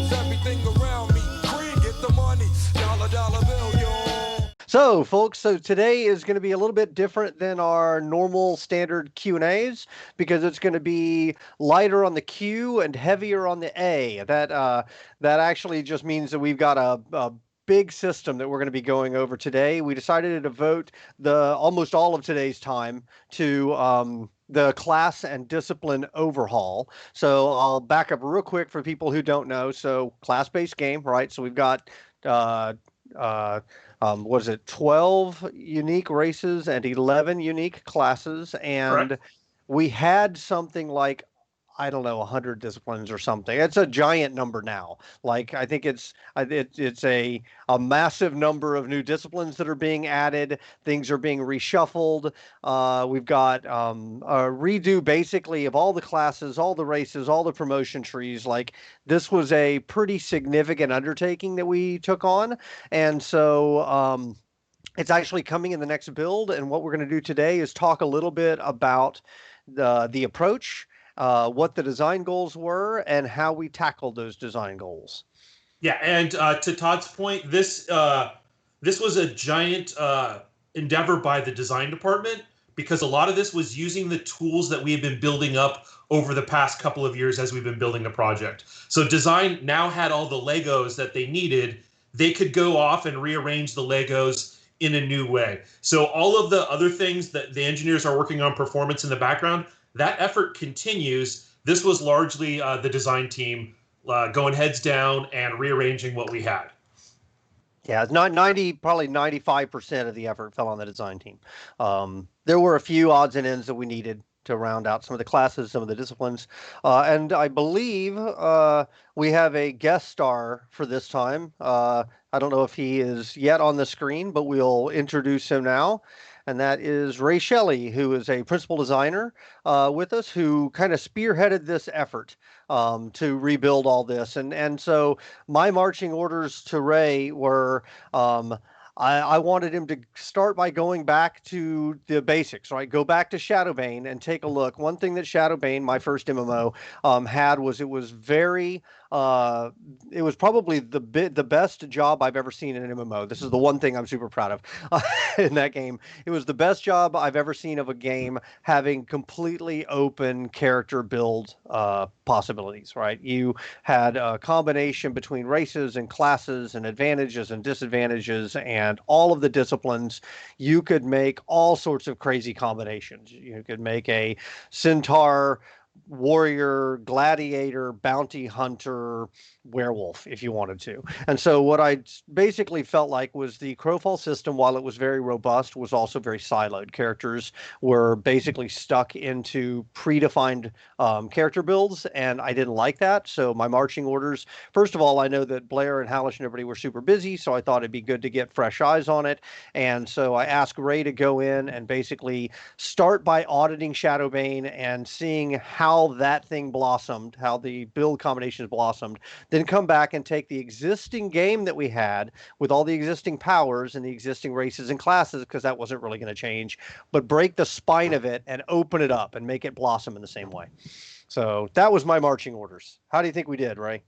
cause everything around me green. Get the money, dollar bill, yo. So, folks, today is going to be a little bit different than our normal standard Q&As because it's going to be lighter on the Q and heavier on the A. That actually just means that we've got a big system that we're going to be going over today. We decided to devote almost all of today's time to the class and discipline overhaul. So I'll back up real quick for people who don't know. So class-based game, right? So we've got was it 12 unique races and 11 unique classes, and Correct. we had something like, I don't know, 100 disciplines or something. It's a giant number now. Like, I think it's a massive number of new disciplines that are being added. Things are being reshuffled. We've got a redo basically of all the classes, all the races, all the promotion trees. Like, this was a pretty significant undertaking that we took on, and so it's actually coming in the next build. And what we're going to do today is talk a little bit about the approach, what the design goals were, and how we tackled those design goals. Yeah, and to Todd's point, this was a giant endeavor by the design department because a lot of this was using the tools that we have been building up over the past couple of years as we've been building the project. So design now had all the Legos that they needed. They could go off and rearrange the Legos in a new way. So all of the other things that the engineers are working on performance in the background, that effort continues. This was largely the design team going heads down and rearranging what we had. Yeah, it's not 90, probably 95% of the effort fell on the design team. There were a few odds and ends that we needed to round out some of the classes, some of the disciplines. And I believe we have a guest star for this time. I don't know if he is yet on the screen, but we'll introduce him now. And that is Ray Shelley, who is a principal designer with us, who kind of spearheaded this effort to rebuild all this. And so my marching orders to Ray were I wanted him to start by going back to the basics, right? Go back to Shadowbane and take a look. One thing that Shadowbane, my first MMO, had was it was very it was probably the best job I've ever seen in an MMO. This is the one thing I'm super proud of in that game. It was the best job I've ever seen of a game having completely open character build possibilities, right? You had a combination between races and classes and advantages and disadvantages and all of the disciplines. You could make all sorts of crazy combinations. You could make a centaur, warrior, gladiator, bounty hunter, werewolf if you wanted to. And so what I basically felt like was the Crowfall system, while it was very robust, was also very siloed. Characters were basically stuck into predefined character builds, and I didn't like that. So my marching orders, first of all, I know that Blair and Hallish and everybody were super busy, so I thought it'd be good to get fresh eyes on it. And so I asked Ray to go in and basically start by auditing Shadowbane and seeing how that thing blossomed, how the build combinations blossomed, then come back and take the existing game that we had with all the existing powers and the existing races and classes, because that wasn't really going to change, but break the spine of it and open it up and make it blossom in the same way. So that was my marching orders. How do you think we did, Ray?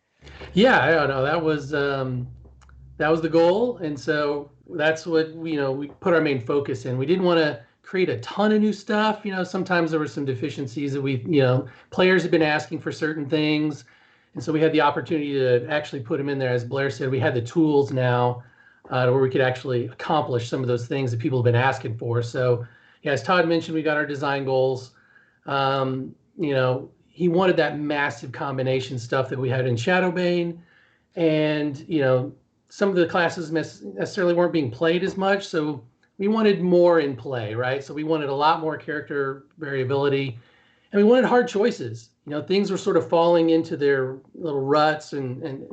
Yeah, I don't know. That was the goal, and so that's what we put our main focus in. We didn't want to create a ton of new stuff. Sometimes there were some deficiencies that players have been asking for certain things. And so we had the opportunity to actually put them in there. As Blair said, we had the tools now where we could actually accomplish some of those things that people have been asking for. So, yeah, as Todd mentioned, we got our design goals. He wanted that massive combination stuff that we had in Shadowbane. And, some of the classes necessarily weren't being played as much. So we wanted more in play, right? So we wanted a lot more character variability. And we wanted hard choices. Things were sort of falling into their little ruts and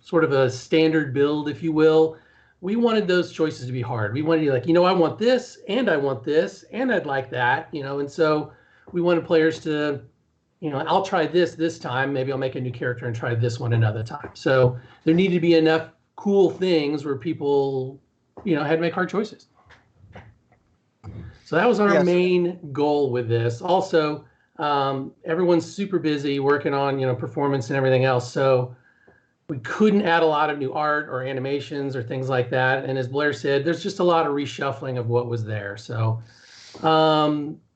sort of a standard build, if you will. We wanted those choices to be hard. We wanted to I want this, and I want this, and I'd like that, and so we wanted players to, I'll try this time. Maybe I'll make a new character and try this one another time. So there needed to be enough cool things where people, had to make hard choices. So that was our main goal with this. Also, everyone's super busy working on, performance and everything else. So, we couldn't add a lot of new art or animations or things like that. And as Blair said, there's just a lot of reshuffling of what was there. So,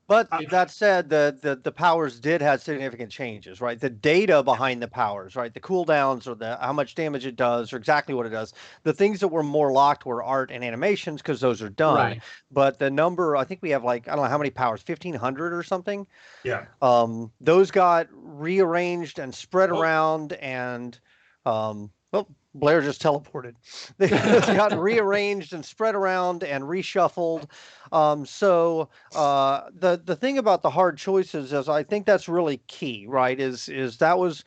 But that said, the powers did have significant changes, right? The data behind the powers, right? The cooldowns or the how much damage it does or exactly what it does. The things that were more locked were art and animations because those are done. right. But the number, I think we have like, I don't know how many powers, 1,500 or something. Yeah. Those got rearranged and spread Oh. around and, well, Blair just teleported. They got rearranged and spread around and reshuffled. The thing about the hard choices is I think that's really key, right? Is that was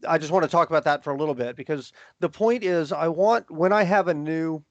I just want to talk about that for a little bit because the point is I want when I have a new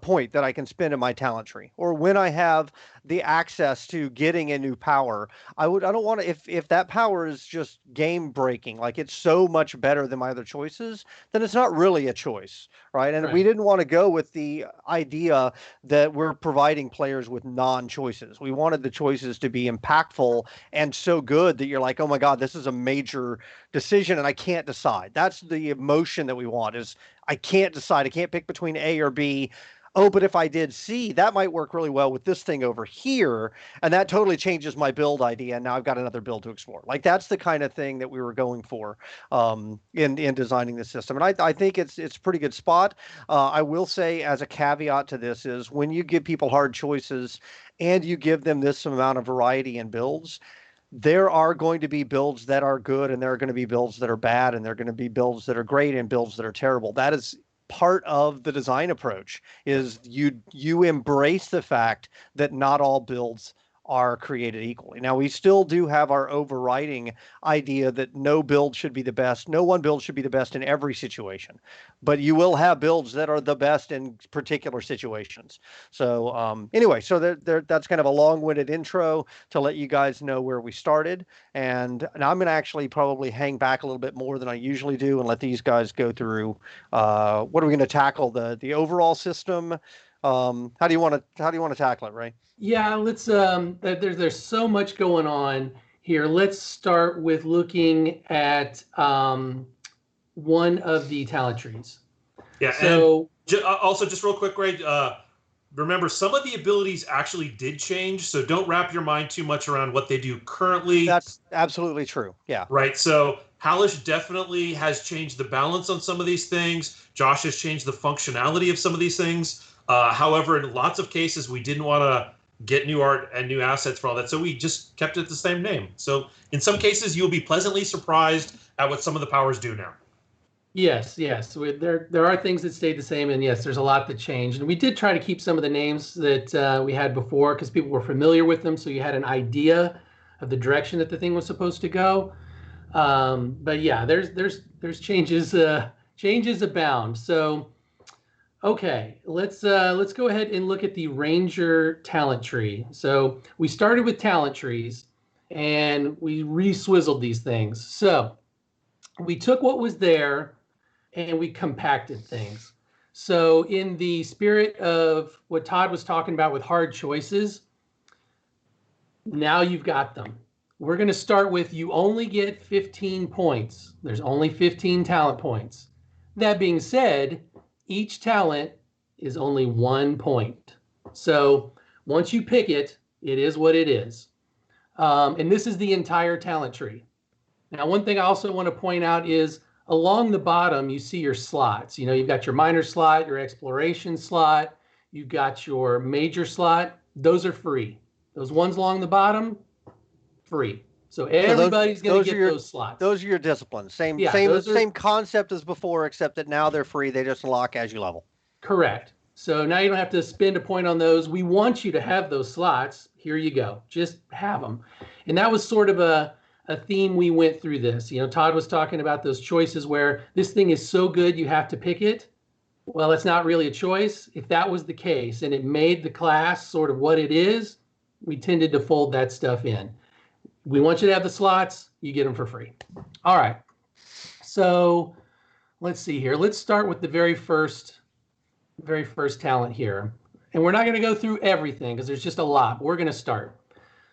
point that I can spend in my talent tree, or when I have the access to getting a new power, I don't want to if that power is just game breaking, like it's so much better than my other choices, then it's not really a choice, right? And we Right. didn't want to go with the idea that we're providing players with non-choices. We wanted the choices to be impactful and so good that you're like, oh my God, this is a major decision and I can't decide. That's the emotion that we want is I can't decide. I can't pick between A or B. Oh, but if I did C, that might work really well with this thing over here. And that totally changes my build idea. And now I've got another build to explore. Like that's the kind of thing that we were going for in designing the system. And I think it's a pretty good spot. I will say as a caveat to this is when you give people hard choices and you give them this amount of variety in builds, there are going to be builds that are good and there are going to be builds that are bad and there are going to be builds that are great and builds that are terrible. That is part of the design approach is you embrace the fact that not all builds are created equally. Now we still do have our overriding idea that no build should be the best. No one build should be the best in every situation, but you will have builds that are the best in particular situations. So anyway, so that's kind of a long-winded intro to let you guys know where we started. And I'm going to actually probably hang back a little bit more than I usually do and let these guys go through what are we going to tackle the overall system. How do you want to tackle it, Ray? Yeah, let's there's so much going on here. Let's start with looking at one of the talent trees. Yeah, So and also just real quick, Ray, remember some of the abilities actually did change, so don't wrap your mind too much around what they do currently. That's absolutely true. Yeah. Right. So Halish definitely has changed the balance on some of these things. Josh has changed the functionality of some of these things. However, in lots of cases, we didn't want to get new art and new assets for all that, so we just kept it the same name. So in some cases, you'll be pleasantly surprised at what some of the powers do now. yes. There are things that stayed the same, and yes, there's a lot that changed. And we did try to keep some of the names that we had before because people were familiar with them, so you had an idea of the direction that the thing was supposed to go. But yeah, there's changes abound. So okay, let's go ahead and look at the Ranger talent tree. So we started with talent trees, and we re-swizzled these things. So we took what was there and we compacted things. So in the spirit of what Todd was talking about with hard choices, now you've got them. We're going to start with you only get 15 points. There's only 15 talent points. That being said, each talent is only 1 point. So once you pick it, it is what it is. And this is the entire talent tree. Now, one thing I also want to point out is along the bottom, you see your slots. You know, you've got your minor slot, your exploration slot, you've got your major slot. Those are free. Those ones along the bottom, free. So everybody's going to get those slots. Those are your disciplines. Same concept as before, except that now they're free. They just unlock as you level. Correct. So now you don't have to spend a point on those. We want you to have those slots. Here you go. Just have them. And that was sort of a theme we went through this. You know, Todd was talking about those choices where this thing is so good you have to pick it. Well, it's not really a choice. If that was the case and it made the class sort of what it is, we tended to fold that stuff in. We want you to have the slots. You get them for free. All right. So let's see here. Let's start with the very first talent here. And we're not going to go through everything because there's just a lot. We're going to start.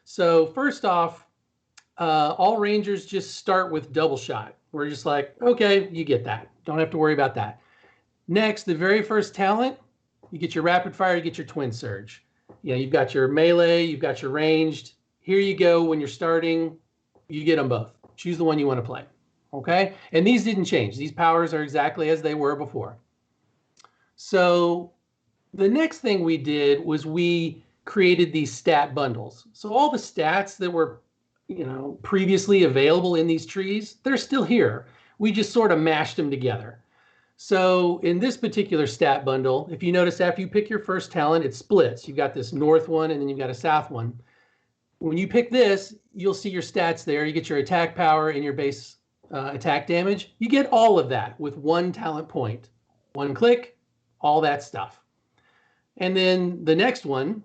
So first off, all rangers just start with double shot. We're just like, okay, you get that. Don't have to worry about that. Next, the very first talent, you get your rapid fire, you get your twin surge. You've got your melee, you've got your ranged. Here you go. When you're starting, you get them both. Choose the one you want to play. Okay. And these didn't change. These powers are exactly as they were before. So the next thing we did was we created these stat bundles. So all the stats that were, previously available in these trees, they're still here. We just sort of mashed them together. So in this particular stat bundle, if you notice, after you pick your first talent, it splits. You've got this north one and then you've got a south one. When you pick this, you'll see your stats there. You get your attack power and your base attack damage. You get all of that with one talent point. One click, all that stuff. And then the next one,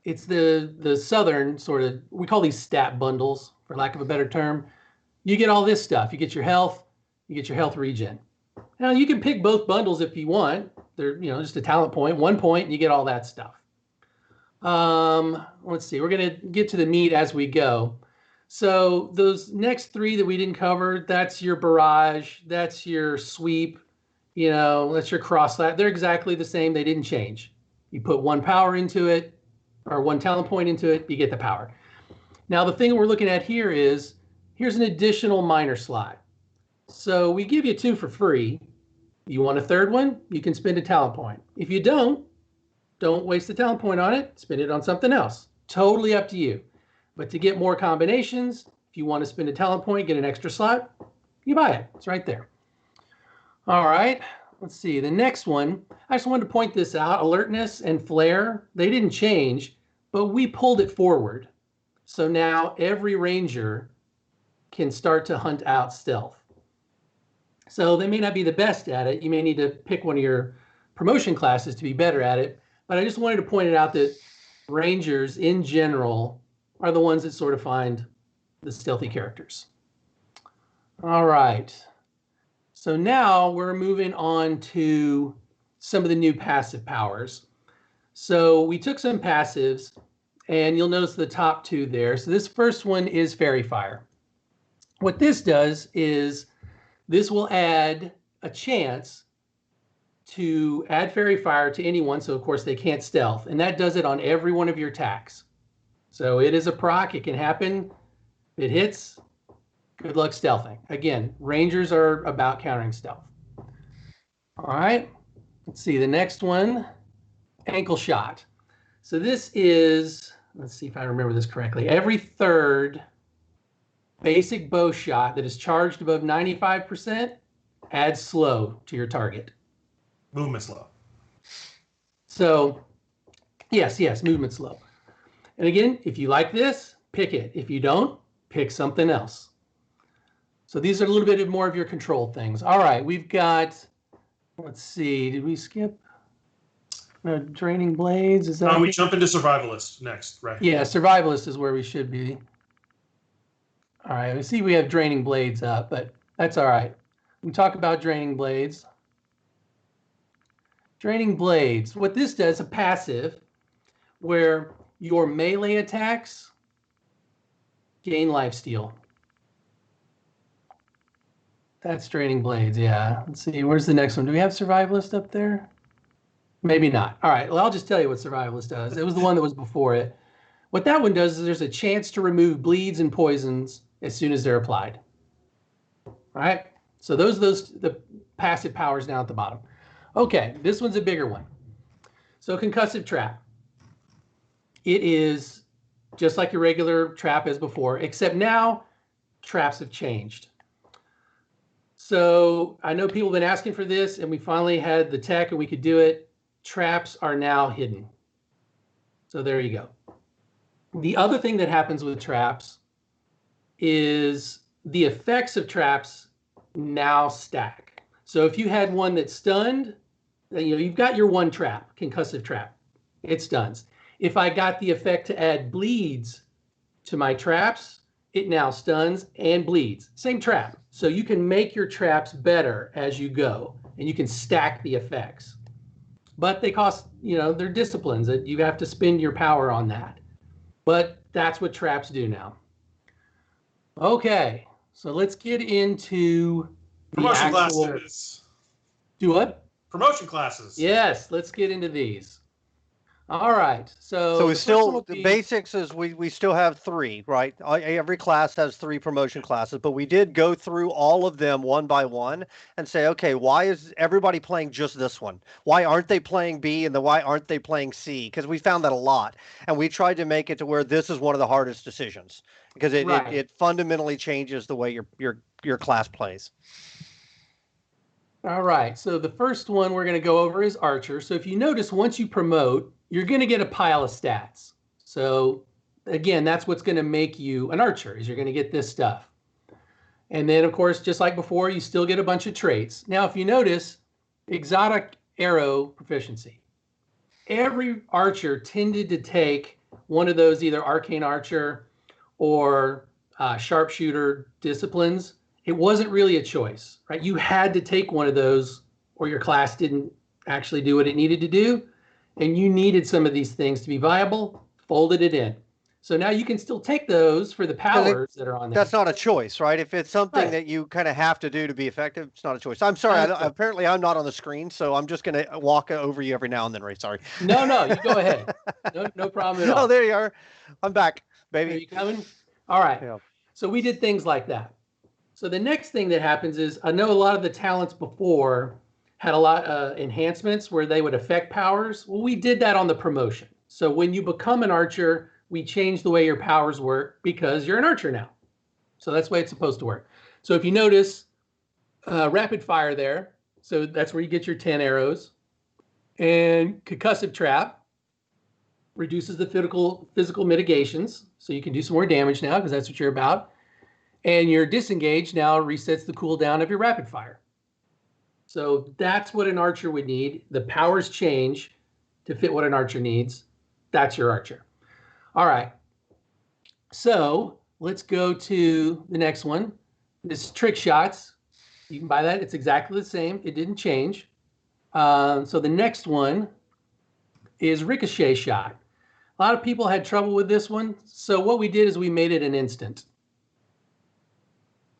it's the southern sort of, we call these stat bundles, for lack of a better term. You get all this stuff. You get your health, you get your health regen. Now you can pick both bundles if you want. They're, just a talent point, 1 point, and you get all that stuff. Let's see, we're going to get to the meat as we go. So those next 3 that we didn't cover, that's your barrage, that's your sweep, that's your cross lat. They're exactly the same. They didn't change. You put 1 power into it, or 1 talent point into it, you get the power. Now the thing we're looking at here is, here's an additional minor slot. So we give you 2 for free. You want a 3rd one? You can spend a talent point. If you don't waste the talent point on it. Spend it on something else. Totally up to you. But to get more combinations, if you want to spend a talent point, get an extra slot, you buy it. It's right there. All right. Let's see. The next one, I just wanted to point this out. Alertness and flare, they didn't change, but we pulled it forward. So now every ranger can start to hunt out stealth. So they may not be the best at it. You may need to pick one of your promotion classes to be better at it. But I just wanted to point it out that rangers in general are the ones that sort of find the stealthy characters. All right. So now we're moving on to some of the new passive powers. So we took some passives, and you'll notice the top 2 there. So this first one is Fairy Fire. What this does is this will add a chance to add Fairy Fire to anyone, so of course they can't stealth, and that does it on every one of your attacks. So it is a proc, it can happen, it hits, good luck stealthing. Again, rangers are about countering stealth. All right, let's see, the next one, Ankle Shot. So this is, let's see if I remember this correctly, every 3rd basic bow shot that is charged above 95% adds slow to your target. Movement slow. So, yes, movement slow. And again, if you like this, pick it. If you don't, pick something else. So these are a little bit more of your control things. All right, we've got, let's see, did we skip? No, Draining Blades, is that? We jump into Survivalist next, right? Yeah, Survivalist is where we should be. All right, we see we have Draining Blades up, but that's all right. We talk about Draining Blades. Draining Blades, what this does, a passive, where your melee attacks gain lifesteal. That's Draining Blades, yeah. Let's see, where's the next one? Do we have Survivalist up there? Maybe not. All right, well, I'll just tell you what Survivalist does. It was the one that was before it. What that one does is there's a chance to remove bleeds and poisons as soon as they're applied. All right, so the passive powers down at the bottom. Okay, this one's a bigger one. So Concussive Trap. It is just like your regular trap as before, except now traps have changed. So I know people have been asking for this, and we finally had the tech and we could do it. Traps are now hidden. So there you go. The other thing that happens with traps is the effects of traps now stack. So if you had one that's stunned, you've got your 1 trap, Concussive Trap. It stuns. If I got the effect to add bleeds to my traps, it now stuns and bleeds. Same trap. So you can make your traps better as you go, and you can stack the effects. But they cost, they're disciplines that you have to spend your power on that. But That's what traps do now. Okay, so let's get into the Promotion actual... classes. Do what? Promotion classes. Yes, let's get into these. All right, So the it's first one still will the be... basics is we still have 3, right? Every class has 3 promotion classes, but we did go through all of them one by one and say, okay, why is everybody playing just this one? Why aren't they playing B and why aren't they playing C? Because we found that a lot, and we tried to make it to where this is one of the hardest decisions because it fundamentally changes the way your class plays. All right, so the first one we're going to go over is Archer. So if you notice, once you promote, you're going to get a pile of stats. So again, that's what's going to make you an Archer, is you're going to get this stuff. And then, of course, just like before, you still get a bunch of traits. Now, if you notice, exotic arrow proficiency. Every Archer tended to take one of those, either Arcane Archer or Sharpshooter disciplines. It wasn't really a choice, right? You had to take one of those or your class didn't actually do what it needed to do. And you needed some of these things to be viable, folded it in. So now you can still take those for the powers that are on there. That's not a choice, right? If it's something that you kind of have to do to be effective, it's not a choice. I'm sorry. Apparently, I'm not on the screen, so I'm just going to walk over you every now and then, Ray. Sorry. No, you go ahead. No problem at all. Oh, there you are. I'm back, baby. Are you coming? All right. Yeah. So we did things like that. So the next thing that happens is, I know a lot of the talents before had a lot of enhancements where they would affect powers. Well, we did that on the promotion. So when you become an Archer, we change the way your powers work because you're an Archer now. So that's the way it's supposed to work. So if you notice, rapid fire there. So that's where you get your 10 arrows. And concussive trap reduces the physical mitigations. So you can do some more damage now because that's what you're about. And your disengage now resets the cooldown of your rapid fire. So that's what an Archer would need. The powers change to fit what an Archer needs. That's your Archer. All right. So let's go to the next one. This is trick shots. You can buy that. It's exactly the same. It didn't change. So the next one is ricochet shot. A lot of people had trouble with this one. So what we did is we made it an instant.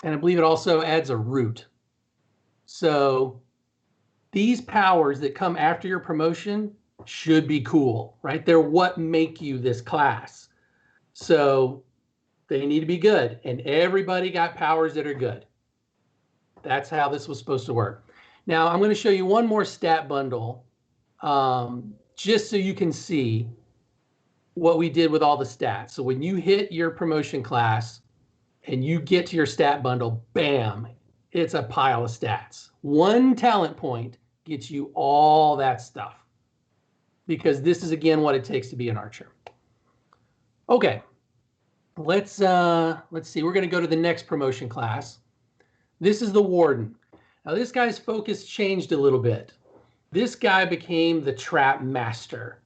And I believe it also adds a root. So these powers that come after your promotion should be cool, right? They're what make you this class. So they need to be good. And everybody got powers that are good. That's how this was supposed to work. Now I'm going to show you one more stat bundle, just so you can see what we did with all the stats. So when you hit your promotion class and you get to your stat bundle, bam, it's a pile of stats. One talent point gets you all that stuff, because this is, again, what it takes to be an Archer. Okay, let's see. We're going to go to the next promotion class. This is the Warden. Now, this guy's focus changed a little bit. This guy became the Trap Master.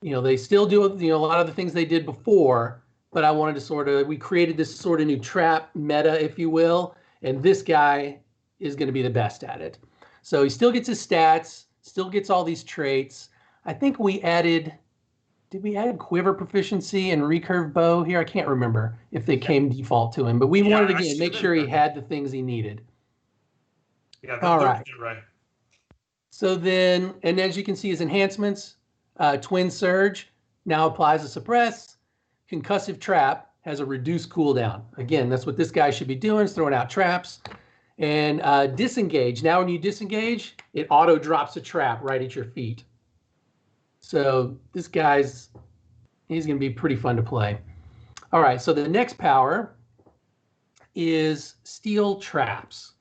They still do a lot of the things they did before, but I wanted to we created this sort of new trap meta, if you will, and this guy is going to be the best at it. So he still gets his stats, still gets all these traits. I think we added, did we add quiver proficiency and recurve bow here? I can't remember if they came default to him, but we wanted to, again, make sure he had the things he needed. Yeah, all right. Right. So then, and as you can see, his enhancements, Twin Surge now applies a suppress. Concussive Trap has a reduced cooldown. Again, that's what this guy should be doing, is throwing out traps. And Disengage. Now when you disengage, it auto drops a trap right at your feet. So this he's going to be pretty fun to play. All right, so the next power is Steel Traps.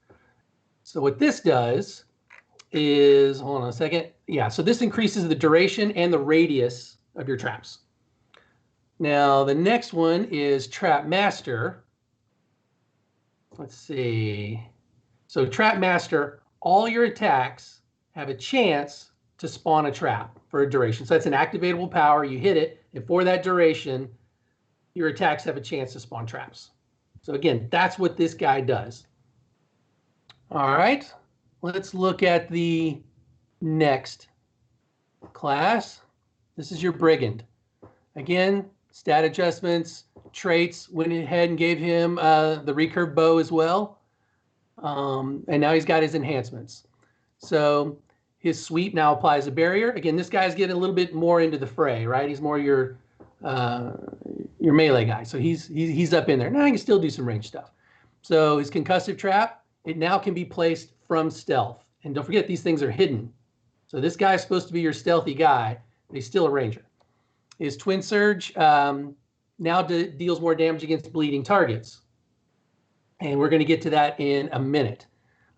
So what this does is, hold on a second. Yeah, so this increases the duration and the radius of your traps. Now, the next one is Trap Master. Let's see. So Trap Master, all your attacks have a chance to spawn a trap for a duration. So that's an activatable power. You hit it, and for that duration, your attacks have a chance to spawn traps. So again, that's what this guy does. All right, let's look at the next class. This is your Brigand. Again, stat adjustments, traits, went ahead and gave him the recurve bow as well. And now he's got his enhancements. So his sweep now applies a barrier. Again, this guy's getting a little bit more into the fray, right? He's more your melee guy. So he's up in there. Now he can still do some range stuff. So his concussive trap, it now can be placed from stealth. And don't forget, these things are hidden. So this guy's supposed to be your stealthy guy, but he's still a ranger. His twin surge now deals more damage against bleeding targets. And we're going to get to that in a minute.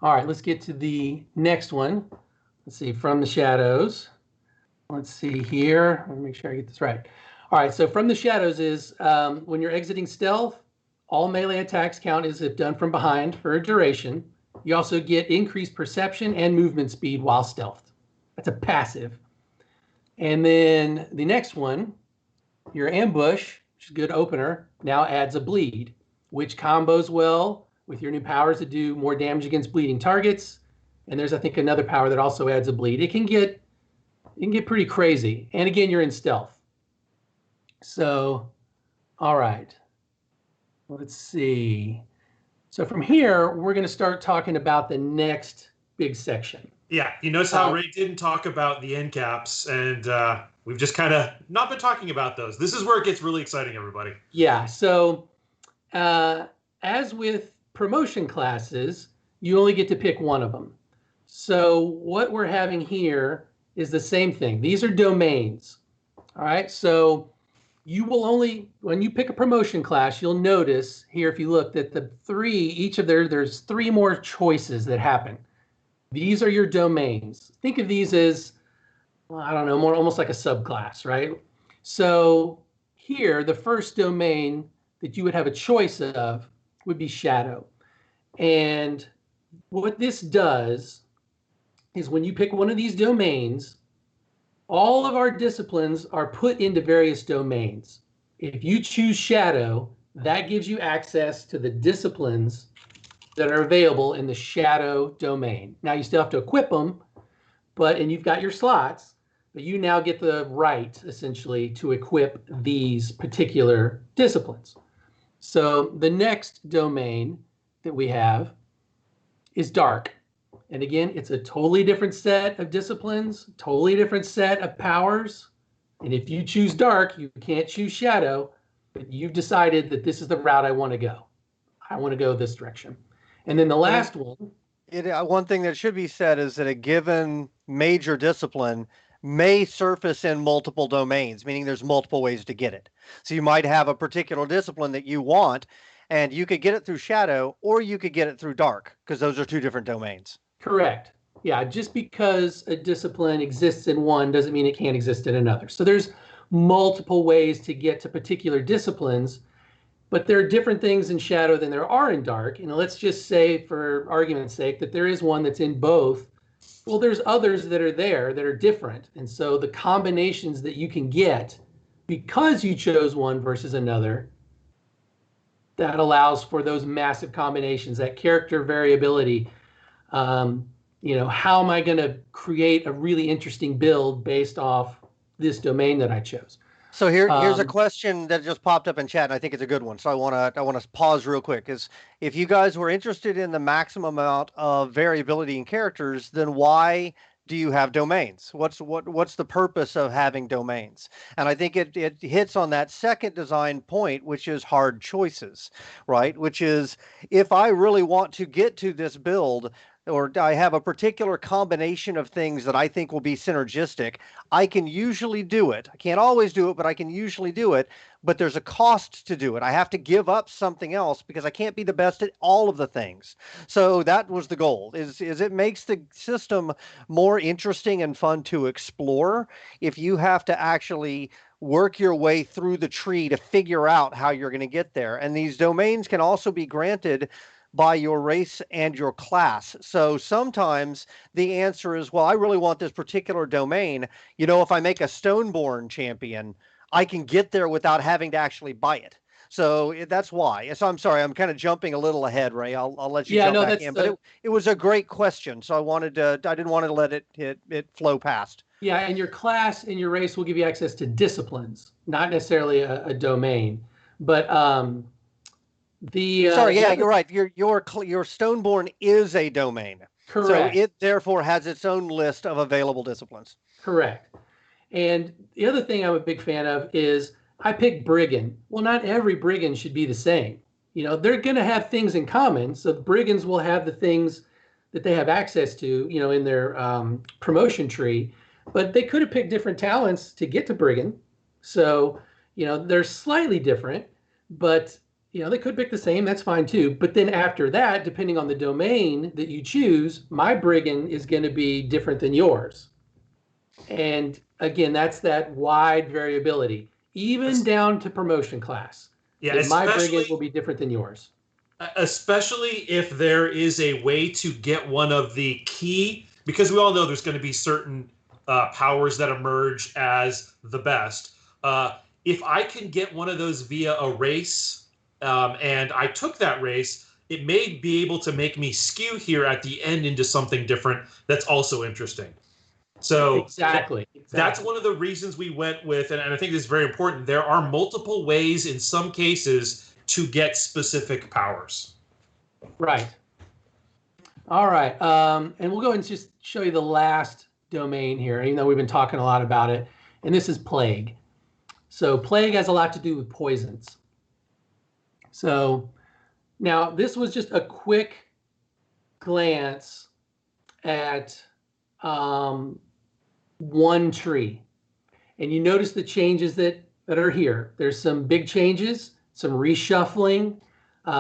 All right, let's get to the next one. Let's see, from the shadows. Let's see here. Let me make sure I get this right. All right, so from the shadows is when you're exiting stealth, all melee attacks count as if done from behind for a duration. You also get increased perception and movement speed while stealthed. That's a passive. And then the next one, your ambush, which is a good opener, now adds a bleed, which combos well with your new powers that do more damage against bleeding targets. And there's, I think, another power that also adds a bleed. It can get pretty crazy. And again, you're in stealth. So, all right. Let's see. So from here, we're going to start talking about the next big section. Yeah, you notice how Ray didn't talk about the end caps, and we've just kind of not been talking about those. This is where it gets really exciting, everybody. Yeah, so as with promotion classes, you only get to pick one of them. So what we're having here is the same thing. These are domains. All right, so you will only, when you pick a promotion class, you'll notice here, if you look, that there's three more choices that happen. These are your domains. Think of these as, well, I don't know, more almost like a subclass, right? So here, the first domain that you would have a choice of would be Shadow. And what this does is when you pick one of these domains, all of our disciplines are put into various domains. If you choose Shadow, that gives you access to the disciplines that are available in the Shadow domain. Now you still have to equip them, and you've got your slots, but you now get the right, essentially, to equip these particular disciplines. So the next domain that we have is Dark. And again, it's a totally different set of disciplines, totally different set of powers. And if you choose Dark, you can't choose Shadow, but you've decided that this is the route I want to go. I want to go this direction. And then the last one. One thing that should be said is that a given major discipline may surface in multiple domains, meaning there's multiple ways to get it. So you might have a particular discipline that you want, and you could get it through Shadow, or you could get it through Dark, because those are two different domains. Correct. Yeah, just because a discipline exists in one doesn't mean it can't exist in another. So there's multiple ways to get to particular disciplines, but there are different things in Shadow than there are in Dark. And let's just say, for argument's sake, that there is one that's in both. Well, there's others that are there that are different. And so the combinations that you can get because you chose one versus another, that allows for those massive combinations, that character variability. How am I going to create a really interesting build based off this domain that I chose? So here's a question that just popped up in chat, and I think it's a good one. So I want to pause real quick. Is if you guys were interested in the maximum amount of variability in characters, then why do you have domains? What's the purpose of having domains? And I think it hits on that second design point, which is hard choices, right? Which is, if I really want to get to this build, or I have a particular combination of things that I think will be synergistic, I can usually do it. I can't always do it, but I can usually do it. But there's a cost to do it. I have to give up something else because I can't be the best at all of the things. So that was the goal, is it makes the system more interesting and fun to explore if you have to actually work your way through the tree to figure out how you're going to get there. And these domains can also be granted by your race and your class. So sometimes the answer is, well, I really want this particular domain. If I make a Stoneborn champion, I can get there without having to actually buy it. So that's why. So I'm sorry, I'm kind of jumping a little ahead, Ray. I'll let you jump back in. But it was a great question. So I didn't want to let it flow past. Yeah, and your class and your race will give you access to disciplines, not necessarily a domain. But Sorry, the yeah, other, you're right. Your Stoneborn is a domain, so correct, it therefore has its own list of available disciplines. correct. And the other thing I'm a big fan of is I picked Brigand. Well, not every Brigand should be the same. You know, they're going to have things in common. So the Brigands will have the things that they have access to, you know, in their promotion tree. But they could have picked different talents to get to Brigand. So, you know, they're slightly different, but, you know, they could pick the same. That's fine too. But then after that, depending on the domain that you choose, my Brigand is going to be different than yours. And again, that's that wide variability, even down to promotion class. Yeah, That my especially brigand will be different than yours. especially if there is a way to get one of the key, because we all know there's going to be certain powers that emerge as the best. If I can get one of those via a race, and I took that race, it may be able to make me skew here at the end into something different that's also interesting. So Exactly. that's one of the reasons we went with, and I think this is very important, there are multiple ways in some cases to get specific powers. Right. All right. And we'll go and just show you the last domain here, even though we've been talking a lot about it. And this is plague. So plague has a lot to do with poisons. So now this was just a quick glance at one tree. And you notice the changes that are here. There's some big changes, some reshuffling. A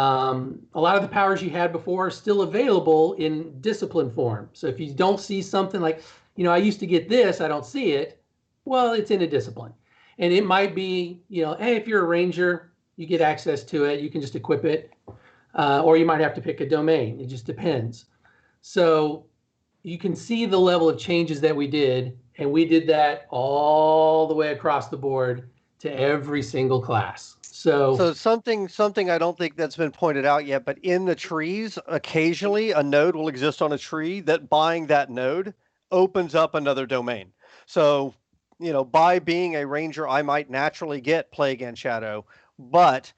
lot of the powers you had before are still available in discipline form. So if you don't see something like, you know, I used to get this, I don't see it, well, it's in a discipline. And it might be, you know, hey, if you're a ranger, you get access to it, you can just equip it. Or you might have to pick a domain. It just depends. So you can see the level of changes that we did, and we did that all the way across the board to every single class. So something I don't think that's been pointed out yet, but in the trees, occasionally a node will exist on a tree that buying that node opens up another domain. So, you know, by being a ranger, I might naturally get Plague and Shadow, but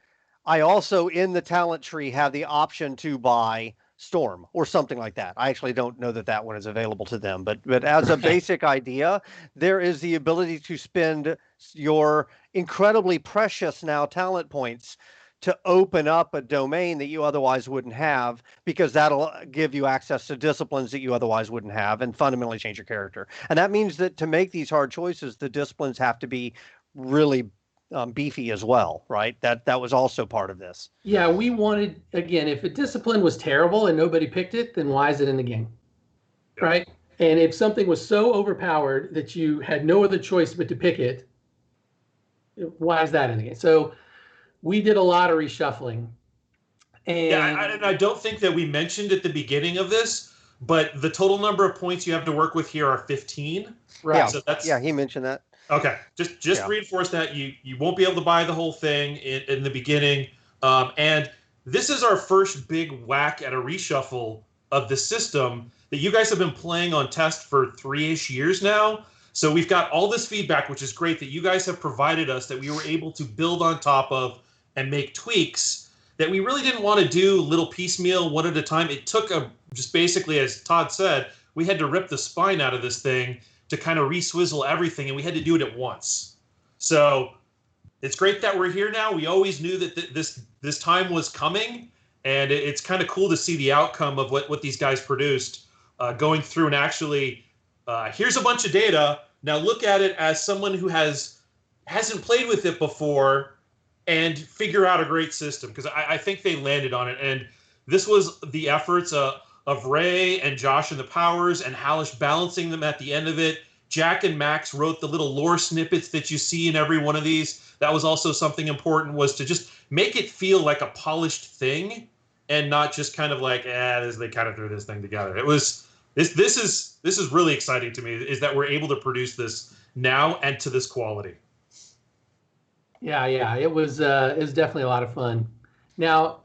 I also in the talent tree have the option to buy Storm or something like that. I actually don't know that that one is available to them, but as a basic idea, there is the ability to spend your incredibly precious now talent points to open up a domain that you otherwise wouldn't have, because that'll give you access to disciplines that you otherwise wouldn't have and fundamentally change your character. And that means that to make these hard choices, the disciplines have to be really beefy as well, right? That was also part of this. yeah, we wanted, again, if a discipline was terrible and nobody picked it, then why is it in the game? Right? And if something was so overpowered that you had no other choice but to pick it, why is that in the game? So we did a lot of reshuffling. And Yeah, I don't think that we mentioned at the beginning of this, but the total number of points you have to work with here are 15. right. Yeah, So that's he mentioned that. okay. Just reinforce that you won't be able to buy the whole thing in the beginning, and this is our first big whack at a reshuffle of the system that you guys have been playing on test for 3-ish years now. So we've got all this feedback, which is great, that you guys have provided us that we were able to build on top of and make tweaks that we really didn't want to do little piecemeal one at a time. It took just basically, as Todd said, we had to rip the spine out of this thing to kind of re-swizzle everything, and we had to do it at once. So it's great that we're here now. We always knew that this time was coming, and it's kind of cool to see the outcome of what these guys produced, going through and actually, here's a bunch of data. Now look at it as someone who hasn't played with it before and figure out a great system, because I think they landed on it. And this was the efforts of Ray and Josh and the Powers and Hallish balancing them at the end of it. Jack and Max wrote the little lore snippets that you see in every one of these. That was also something important, was to just make it feel like a polished thing and not just kind of like, they kind of threw this thing together. It was this is really exciting to me, is that we're able to produce this now and to this quality. Yeah, it was definitely a lot of fun. Now,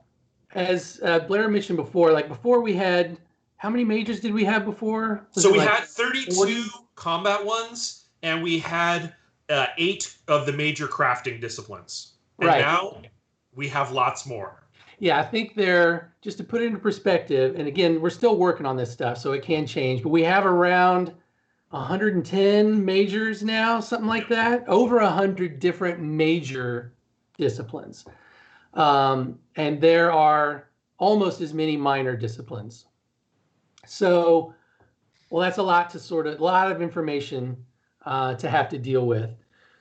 as Blair mentioned before, like before we had, how many majors did we have before? So we had 32 40? combat ones, and we had 8 of the major crafting disciplines. And Right. now we have lots more. Yeah, I think they're, just to put it into perspective, and again, we're still working on this stuff, so it can change, but we have around 110 majors now, something like that, over 100 different major disciplines. And there are almost as many minor disciplines. So, well, that's a lot a lot of information to have to deal with.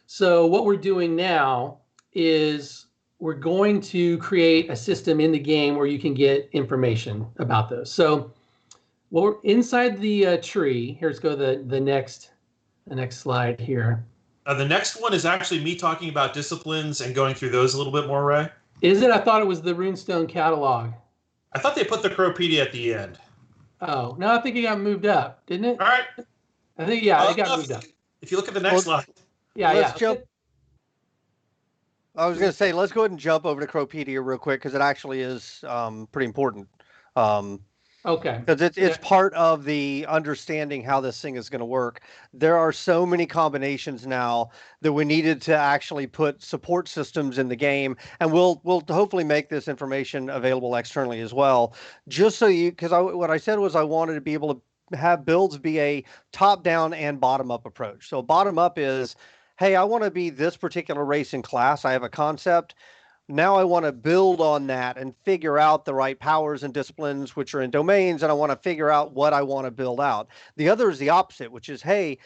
So what we're doing now is we're going to create a system in the game where you can get information about those. So we're inside the tree. Here's go the next slide here. The next one is actually me talking about disciplines and going through those a little bit more, Ray. Is it? I thought it was the Runestone catalog. I thought they put the Crowpedia at the end. Oh, no, I think it got moved up, didn't it? All right. I think, yeah, it got moved up. If you look at the next slide. Yeah, let's jump. I was going to say, let's go ahead and jump over to Crowpedia real quick because it actually is pretty important. Okay. Because it's part of the understanding how this thing is going to work. There are so many combinations now that we needed to actually put support systems in the game, and we'll hopefully make this information available externally as well. Just so because what I said was I wanted to be able to have builds be a top-down and bottom-up approach. So bottom-up is, hey, I want to be this particular race and class. I have a concept. Now I want to build on that and figure out the right powers and disciplines which are in domains, and I want to figure out what I want to build out. The other is the opposite, which is, hey,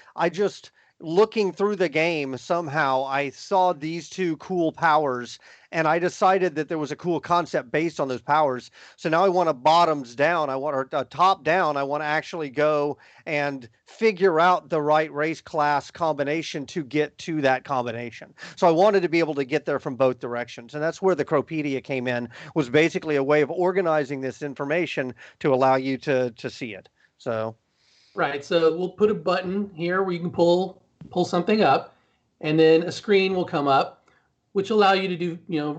looking through the game, somehow I saw these 2 cool powers, and I decided that there was a cool concept based on those powers. So now I want a bottoms down, or a top down. I want to actually go and figure out the right race class combination to get to that combination. So I wanted to be able to get there from both directions. And that's where the Crowpedia came in, was basically a way of organizing this information to allow you to see it. So. Right. So we'll put a button here where you can pull something up, and then a screen will come up, which will allow you to do,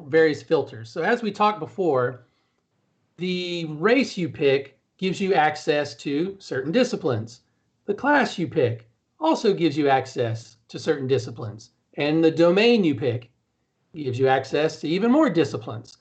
various filters. So as we talked before, the race you pick gives you access to certain disciplines. The class you pick also gives you access to certain disciplines. And the domain you pick gives you access to even more disciplines.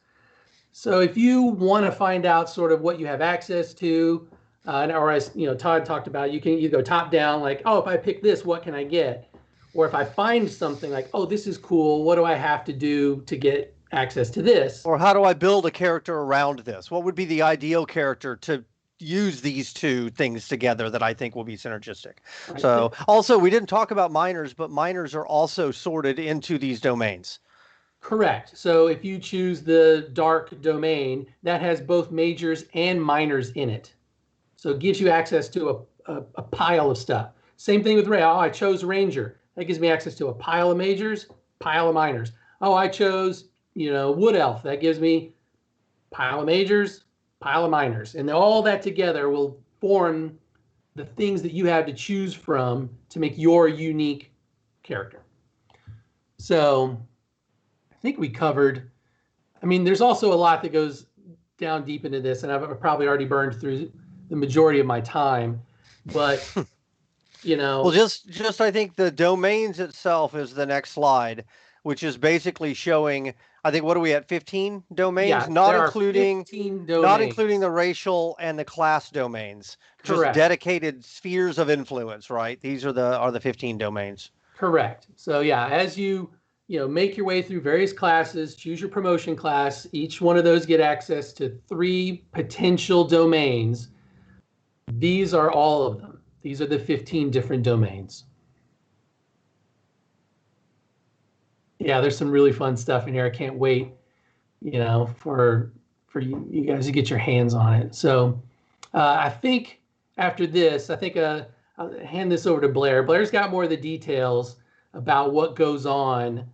So if you want to find out sort of what you have access to, or as Todd talked about, you can either go top down, like, oh, if I pick this, what can I get? Or if I find something like, oh, this is cool, what do I have to do to get access to this? Or how do I build a character around this? What would be the ideal character to use these 2 things together that I think will be synergistic? Right. So also, we didn't talk about minors, but minors are also sorted into these domains. Correct. So if you choose the dark domain, that has both majors and minors in it. So it gives you access to a pile of stuff. Same thing with Ray. Oh, I chose Ranger. That gives me access to a pile of majors, pile of minors. Oh, I chose, Wood Elf. That gives me pile of majors, pile of minors. And all that together will form the things that you have to choose from to make your unique character. So I think we covered, there's also a lot that goes down deep into this, and I've probably already burned through the majority of my time, but well, just I think the domains itself is the next slide, which is basically showing, I think, what are we at, 15 domains? Yeah, not there including are 15 domains. Not including the racial and the class domains. Correct. Just dedicated spheres of influence, right? These are the 15 domains. Correct. So yeah, as you make your way through various classes, choose your promotion class, each one of those get access to 3 potential domains. These are all of them. These are the 15 different domains. Yeah, there's some really fun stuff in here. I can't wait, for you guys to get your hands on it. So I think after this, I'll hand this over to Blair. Blair's got more of the details about what goes on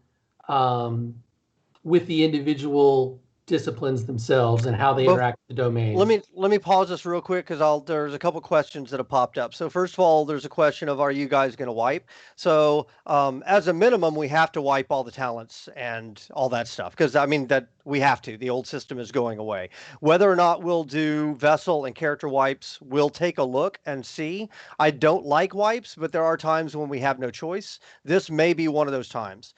with the individual disciplines themselves and how they interact with the domains. Let me pause this real quick because there's a couple questions that have popped up. So first of all, there's a question of, are you guys going to wipe? So as a minimum, we have to wipe all the talents and all that stuff because that We have to. The old system is going away. Whether or not we'll do vessel and character wipes, we'll take a look and see. I don't like wipes, but there are times when we have no choice. This may be one of those times.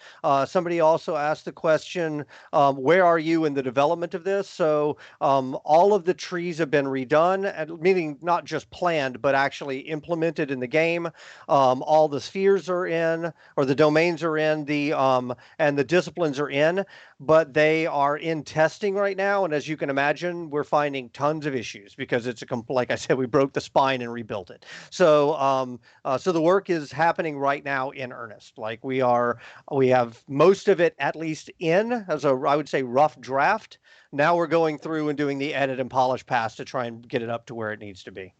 Somebody also asked the question, where are you in the development of this? So all of the trees have been redone, meaning not just planned, but actually implemented in the game. All the spheres are in, or the domains are in, and the disciplines are in, but they are in testing right now. And as you can imagine, we're finding tons of issues because it's like I said, we broke the spine and rebuilt it. So so the work is happening right now in earnest. Like we have most of it at least in as I would say, rough draft. Now we're going through and doing the edit and polish pass to try and get it up to where it needs to be.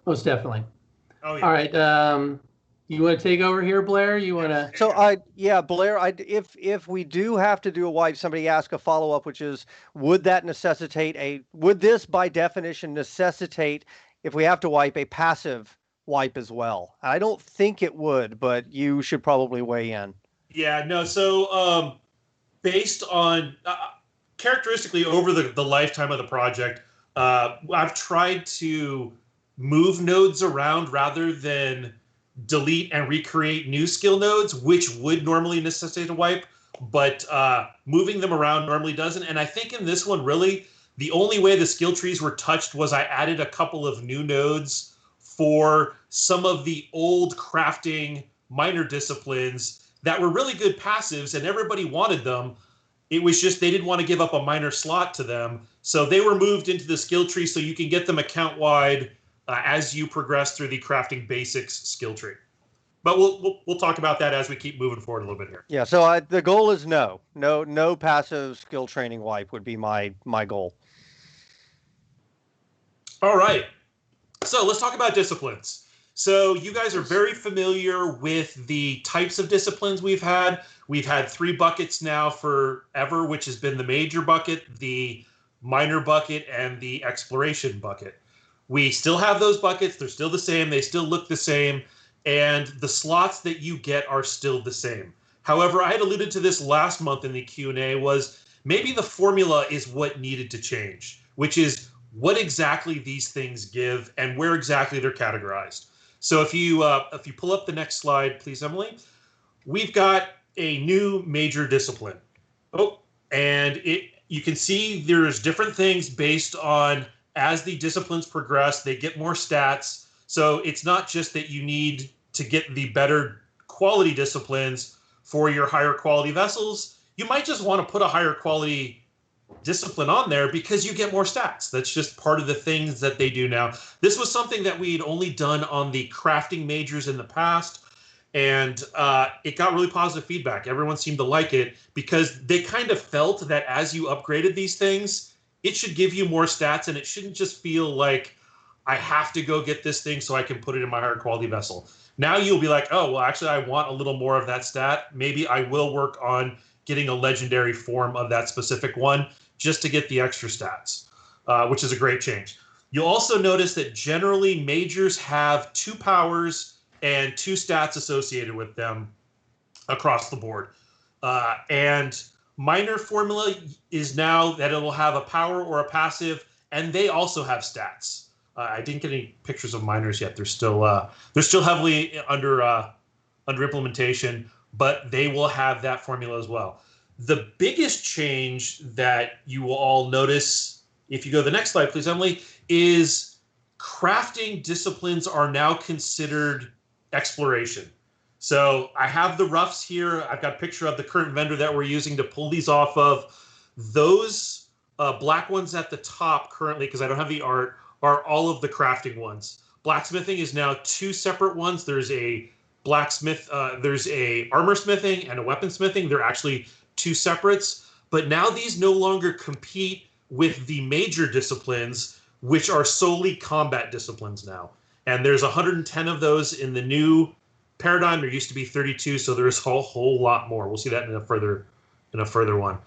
Most definitely. Oh, yeah. All right. You want to take over here, Blair? You want to? So Blair, if we do have to do a wipe, somebody asked a follow up, which is, would this by definition necessitate, if we have to wipe, a passive wipe as well? I don't think it would, but you should probably weigh in. Yeah, no. So based on characteristically over the lifetime of the project, I've tried to move nodes around rather than delete and recreate new skill nodes, which would normally necessitate a wipe, but moving them around normally doesn't. And I think in this one, really, the only way the skill trees were touched was I added a couple of new nodes for some of the old crafting minor disciplines that were really good passives, and everybody wanted them. It was just they didn't want to give up a minor slot to them. So they were moved into the skill tree so you can get them account-wide as you progress through the crafting basics skill tree. But we'll talk about that as we keep moving forward a little bit here. Yeah, so the goal is no passive skill training wipe would be my goal. All right. So let's talk about disciplines. So you guys are very familiar with the types of disciplines we've had. We've had 3 buckets now forever, which has been the major bucket, the minor bucket, and the exploration bucket. We still have those buckets. They're still the same. They still look the same. And the slots that you get are still the same. However, I had alluded to this last month in the Q&A, was maybe the formula is what needed to change, which is what exactly these things give and where exactly they're categorized. So if you pull up the next slide, please, Emily, we've got a new major discipline. Oh, and you can see there's different things based on as the disciplines progress, they get more stats. So it's not just that you need to get the better quality disciplines for your higher quality vessels. You might just want to put a higher quality discipline on there because you get more stats. That's just part of the things that they do now. This was something that we had only done on the crafting majors in the past, and it got really positive feedback. Everyone seemed to like it because they kind of felt that as you upgraded these things, it should give you more stats, and it shouldn't just feel like I have to go get this thing so I can put it in my higher quality vessel. Now you'll be like, oh, well, actually, I want a little more of that stat. Maybe I will work on getting a legendary form of that specific one just to get the extra stats, which is a great change. You'll also notice that generally majors have 2 powers and 2 stats associated with them across the board. And minor formula is now that it'll have a power or a passive, and they also have stats. I didn't get any pictures of minors yet. They're still heavily under implementation, but they will have that formula as well. The biggest change that you will all notice, if you go to the next slide, please, Emily, is crafting disciplines are now considered exploration. So I have the roughs here. I've got a picture of the current vendor that we're using to pull these off of. Those black ones at the top currently, because I don't have the art, are all of the crafting ones. Blacksmithing is now 2 separate ones. There's a blacksmith, there's a armor smithing and a weapon smithing. They're actually 2 separates. But now these no longer compete with the major disciplines, which are solely combat disciplines now. And there's 110 of those in the new paradigm. There used to be 32, so there's a whole lot more. We'll see that in a further one.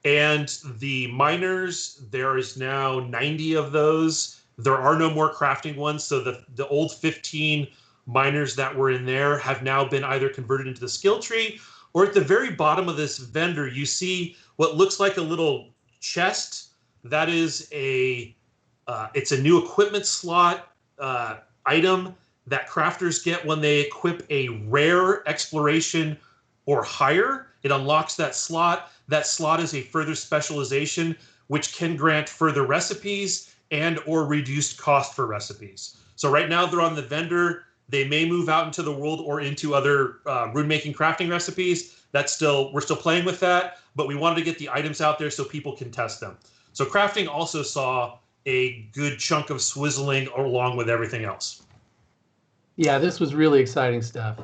And the miners, there is now 90 of those. There are no more crafting ones, so the old 15 miners that were in there have now been either converted into the skill tree or at the very bottom of this vendor, you see what looks like a little chest. That is it's a new equipment slot item that crafters get when they equip a rare exploration or higher. It unlocks that slot. That slot is a further specialization, which can grant further recipes and or reduced cost for recipes. So right now they're on the vendor. They may move out into the world or into other rune making crafting recipes. We're still playing with that, but we wanted to get the items out there so people can test them. So crafting also saw a good chunk of swizzling along with everything else. Yeah, this was really exciting stuff.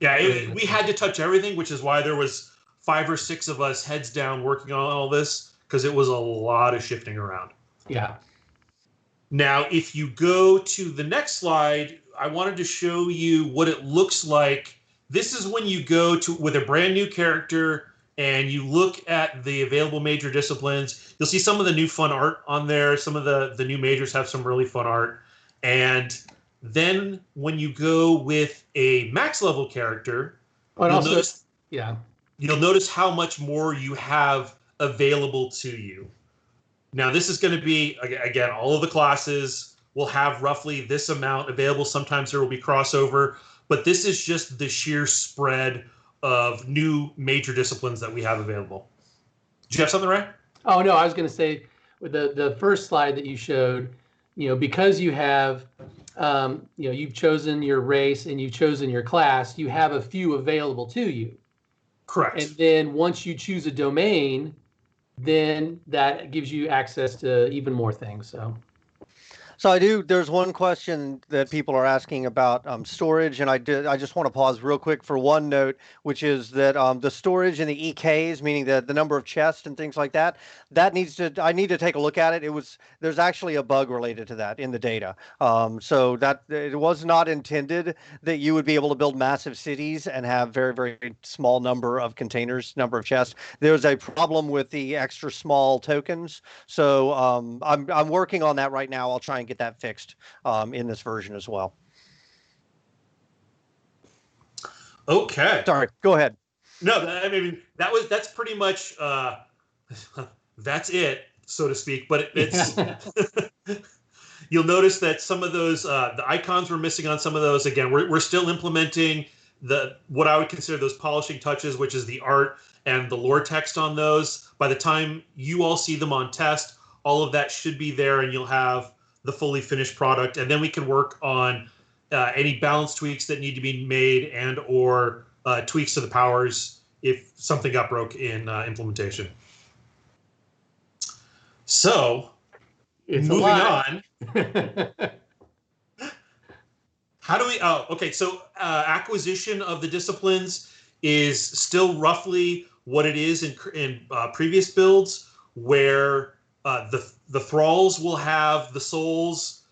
Yeah, we had to touch everything, which is why there was 5 or 6 of us heads down working on all this, because it was a lot of shifting around. Yeah. Now, if you go to the next slide, I wanted to show you what it looks like. This is when you go to with a brand new character and you look at the available major disciplines. You'll see some of the new fun art on there. Some of the new majors have some really fun art. And then when you go with a max level character, you'll notice how much more you have available to you. Now, this is going to be, again, all of the classes will have roughly this amount available. Sometimes there will be crossover, but this is just the sheer spread of new major disciplines that we have available. Did you have something, Ray? Oh, no, I was going to say with the first slide that you showed, because you have, you've chosen your race and you've chosen your class, you have a few available to you. Correct. And then once you choose a domain, then that gives you access to even more things. So there's one question that people are asking about storage, and I just want to pause real quick for one note, which is that the storage in the EKs, meaning the number of chests and things like that, I need to take a look at it. There's actually a bug related to that in the data. So that it was not intended that you would be able to build massive cities and have very, very small number of containers, number of chests. There's a problem with the extra small tokens. So I'm working on that right now. I'll try and get that fixed in this version as well. Okay. Sorry, go ahead. No, that's pretty much that's it, so to speak. But it's you'll notice that some of those the icons were missing on some of those. Again, we're still implementing what I would consider those polishing touches, which is the art and the lore text on those. By the time you all see them on test, all of that should be there, and you'll have the fully finished product. And then we can work on any balance tweaks that need to be made and or tweaks to the powers if something got broke in implementation. So, moving on. How do we? Oh, okay. So, acquisition of the disciplines is still roughly what it is in previous builds, where the thralls will have the souls.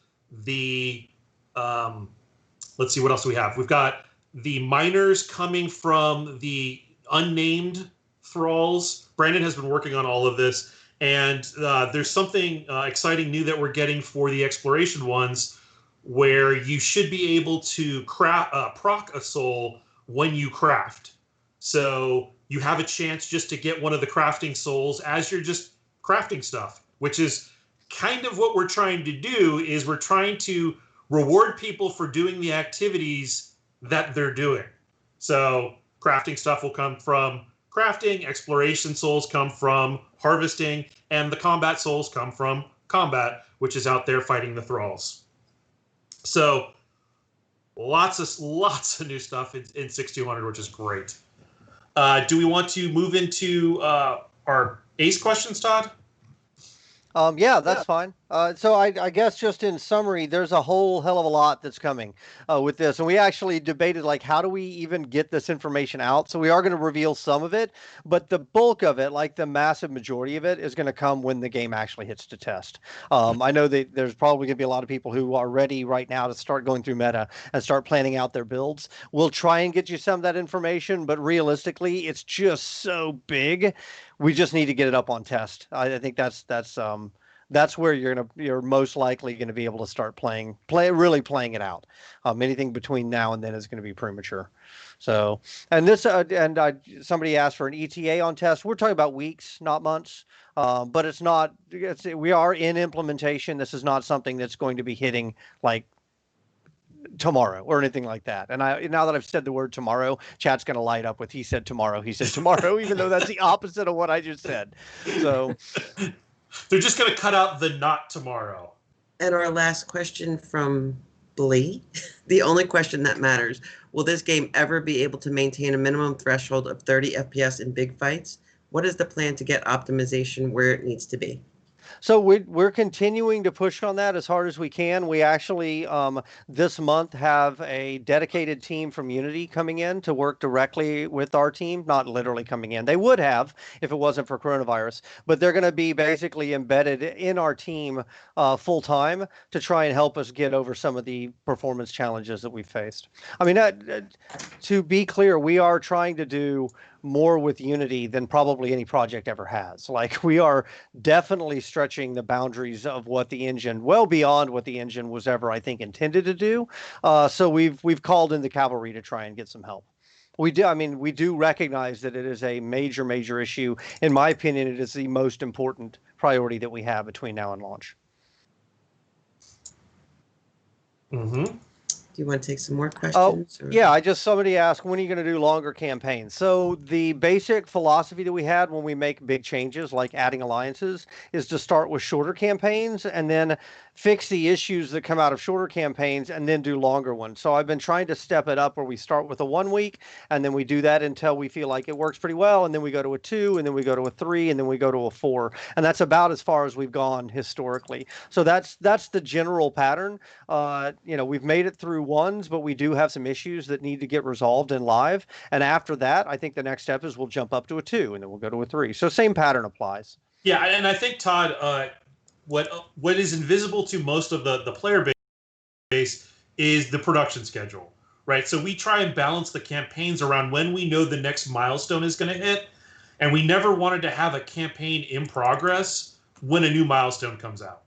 Let's see, what else do we have? We've got the miners coming from the unnamed thralls. Brandon has been working on all of this, and there's something exciting new that we're getting for the exploration ones, where you should be able to proc a soul when you craft. So you have a chance just to get one of the crafting souls as you're just crafting stuff, which is kind of what we're trying to do. Is we're trying to reward people for doing the activities that they're doing. So crafting stuff will come from crafting, exploration souls come from harvesting, and the combat souls come from combat, which is out there fighting the thralls. So lots of new stuff in 6200, which is great. Do we want to move into our ACE questions, Todd? Yeah, that's fine. So I guess just in summary, there's a whole hell of a lot that's coming with this. And we actually debated, like, how do we even get this information out? So we are going to reveal some of it, but the bulk of it, like the massive majority of it, is going to come when the game actually hits to test. I know that there's probably going to be a lot of people who are ready right now to start going through meta and start planning out their builds. We'll try and get you some of that information, but realistically, it's just so big. We just need to get it up on test. I think that's that's where you're most likely going to be able to start really playing it out. Anything between now and then is going to be premature. So, and this, somebody asked for an ETA on test. We're talking about weeks, not months. But it's not. We are in implementation. This is not something that's going to be hitting like tomorrow or anything like that. And now that I've said the word tomorrow, chat's going to light up with he said tomorrow, even though that's the opposite of what I just said. So they're just going to cut out the not tomorrow. And our last question from Blee, the only question that matters: will this game ever be able to maintain a minimum threshold of 30 FPS in big fights? What is the plan to get optimization where it needs to be? So we're continuing to push on that as hard as we can. We actually this month have a dedicated team from Unity coming in to work directly with our team. Not literally coming in. They would have if it wasn't for coronavirus, but they're going to be basically embedded in our team full time to try and help us get over some of the performance challenges that we faced. I mean, to be clear, we are trying to do more with Unity than probably any project ever has. Like, we are definitely stretching the boundaries of what the engine, well beyond what the engine was ever, I think, intended to do. So we've called in the cavalry to try and get some help. We do recognize that it is a major issue. In my opinion, it is the most important priority that we have between now and launch. Mm-hmm. Do you want to take some more questions? Yeah, somebody asked, when are you going to do longer campaigns? So the basic philosophy that we had when we make big changes, like adding alliances, is to start with shorter campaigns and then fix the issues that come out of shorter campaigns and then do longer ones. So I've been trying to step it up where we start with a 1 week and then we do that until we feel like it works pretty well. And then we go to a 2 and then we go to a 3 and then we go to a 4. And that's about as far as we've gone historically. So that's the general pattern. We've made it through ones, but we do have some issues that need to get resolved in live. And after that, I think the next step is we'll jump up to a 2 and then we'll go to a 3. So same pattern applies. Yeah, and I think, Todd, what is invisible to most of the player base is the production schedule, right? So we try and balance the campaigns around when we know the next milestone is going to hit, and we never wanted to have a campaign in progress when a new milestone comes out.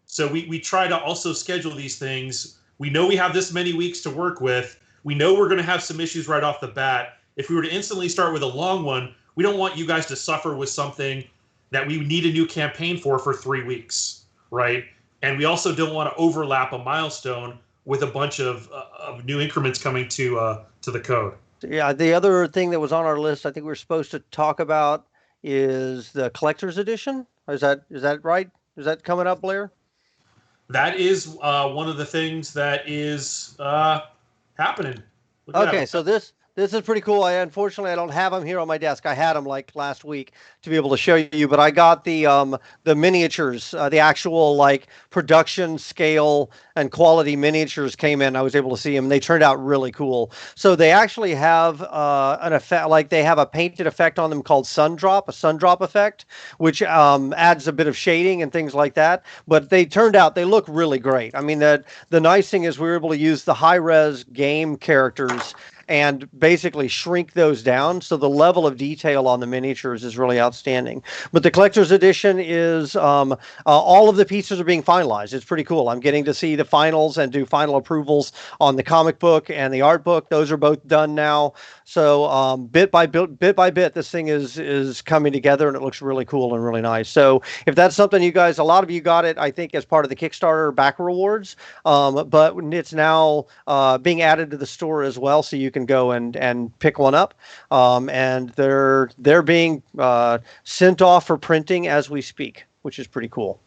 So we try to also schedule these things. We know we have this many weeks to work with. We know we're going to have some issues right off the bat. If we were to instantly start with a long one, we don't want you guys to suffer with something that we need a new campaign for 3 weeks, right? And we also don't want to overlap a milestone with a bunch of new increments coming to the code. Yeah, the other thing that was on our list, I think we were supposed to talk about, is the collector's edition. Is that right? Is that coming up, Blair? That is one of the things that is happening. Okay, so this is pretty cool. Unfortunately, I don't have them here on my desk. I had them like last week to be able to show you, but I got the miniatures, the actual like production scale and quality miniatures came in. I was able to see them. They turned out really cool. So they actually have an effect, like they have a painted effect on them called sun drop, a sun drop effect, which adds a bit of shading and things like that. But they look really great. I mean, the nice thing is we were able to use the high res game characters and basically shrink those down. So the level of detail on the miniatures is really outstanding. But the collector's edition is all of the pieces are being finalized. It's pretty cool. I'm getting to see the finals and do final approvals on the comic book and the art book. Those are both done now. So bit by bit, this thing is coming together and it looks really cool and really nice. So if that's something you guys, a lot of you got it, I think, as part of the Kickstarter back rewards, but it's now being added to the store as well. So you can go and pick one up, and they're being sent off for printing as we speak, which is pretty cool.